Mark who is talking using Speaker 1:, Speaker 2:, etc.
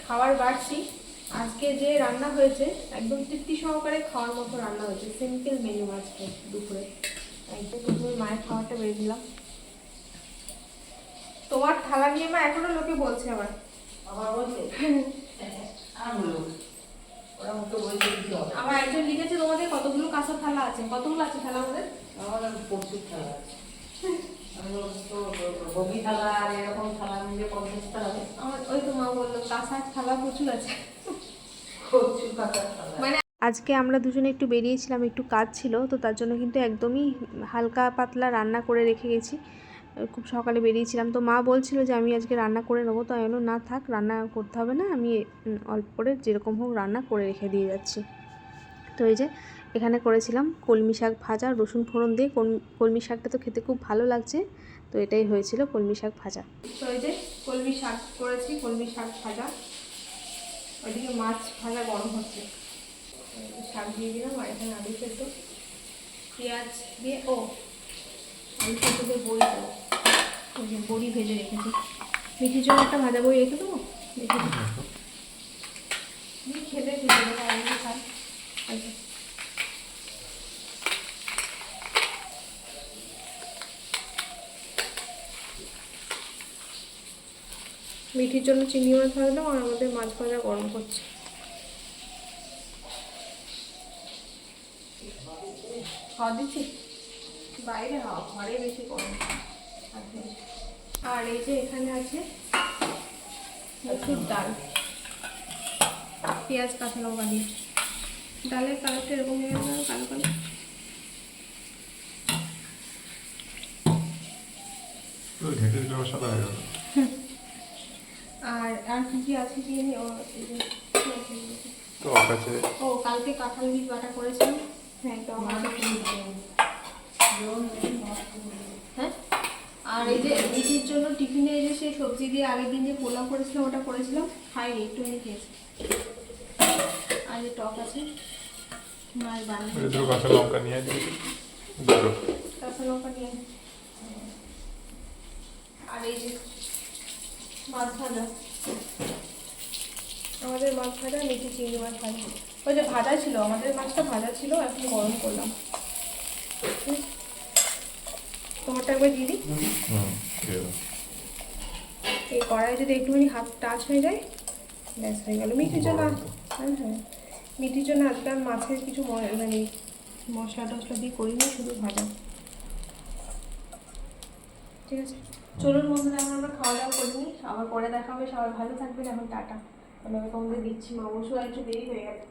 Speaker 1: খাবার বাড়ছি। আজকে যে রান্না হয়েছে একদম তৃপ্তি সহকারে খাওয়ার মতো রান্না হয়েছে। সিম্পল মেনু আজকে দুপুরে। একদম প্রথমে মায়ের খাবারটা বেড়ে দিলাম। তোমার থালা নিয়ে মা এখনো লোকে বলছে আবার বলছে আমার একজন লিখেছে তোমাদের কতগুলো কাঁচা থালা আছে। কতগুলো আছে থালা আমাদের?
Speaker 2: আমাদের প্রচুর থালা আছে। বগি থালা আর এরকম থালা মিলে 50টা হবে।
Speaker 1: আমার ওই তো মা বললো কাঁচা থালা প্রচুর আছে।
Speaker 2: প্রচুর কাঁচা থালা।
Speaker 1: মানে আজকে আমরা দুজনে একটু বেরিয়েছিলাম, একটু কাজ ছিল, তো তার জন্য কিন্তু একদমই হালকা পাতলা রান্না করে রেখে গেছি। খুব সকালে বেরিয়েছিলাম, তো মা বলছিল যে আমি আজকে রান্না করে নেবো, তো আমি না থাক, রান্না করতে হবে না, আমি অল্প করে যেরকম হোক রান্না করে রেখে দিয়ে যাচ্ছি। তো এই যে এখানে করেছিলাম কলমি শাক ভাজা, রসুন ফোড়ন দিয়ে। কলমি শাকটা তো খেতে খুব ভালো লাগছে, তো এটাই হয়েছিল কলমি শাক ভাজা। তো এই যে কলমি শাক করেছি, কলমি শাক ভাজা। ওইদিকে মাছ ভাজা গরম হচ্ছে, শাক দিয়ে দিলাম। আর এখানে আলু সেদ্ধ, পেঁয়াজ দিয়ে, আলু সেদ্ধ দিয়ে বড়ি দেবো। ওই যে বড়ি ভেজে রেখেছি। মিঠির জন্য একটা ভাজা বড়ি রেখে দেবো, রেখে দেবো। খেতে ভেজে দেবো, আলু খাই। আচ্ছা, মিঠির জন্য চিংড়ি মাছ ভাজলাম, আর আমাদের মাছ ভাজা গরম করছে। খাওয়া দিচ্ছি বাইরে, হাওয়া ঘরে বেশি গরম। আর এই যে এখানে আছে মসুর ডাল, পেঁয়াজ কাঁচা লঙ্কা দিয়ে। ডালের কালারটা এরকম হয়ে গেল, কালো কালো। আর আর কি কি আছে কি জানি। কালকে কাঁঠাল বীজ বাটা করেছিলাম। হ্যাঁ, তো হ্যাঁ। আর এই যে মিঠির জন্য টিফিনে এই যে সেই সবজি দিয়ে আগের দিন যে পোলাও করেছিলাম ওটা করেছিলাম, খাইনি, একটুখানি খেয়েছি। আর যে টক আছে, মাছ বানিয়ে কাঁচা লঙ্কা নিয়ে আর এই যে মাছ ভাজা, আমাদের মাছ ভাজা, মিঠি চিংড়ি মাছ ভাজা। ওই যে ভাজা ছিল, আমাদের মাছটা ভাজা ছিল, এখন গরম করলাম। তোমারটা একবার দিয়ে দিই। এই কড়াই যদি একটুখানি হাত টাচ হয়ে যায়, ব্যাস হয়ে গেল। মিঠির জন্য, হ্যাঁ হ্যাঁ, মিঠির জন্য আজকে আর মাছের কিছু মানে মশলা টশলা দিয়ে করিনি, শুধু ভাজা। ঠিক আছে, চলুন বন্ধুরা, আমরা খাওয়া দাওয়া করিনি, আবার পরে দেখা হবে। সবাই ভালো থাকবেন, এখন টাটা। আমি তোমাদের দিচ্ছি, মা অবশ্যই একটু দেরি হয়ে গেছে।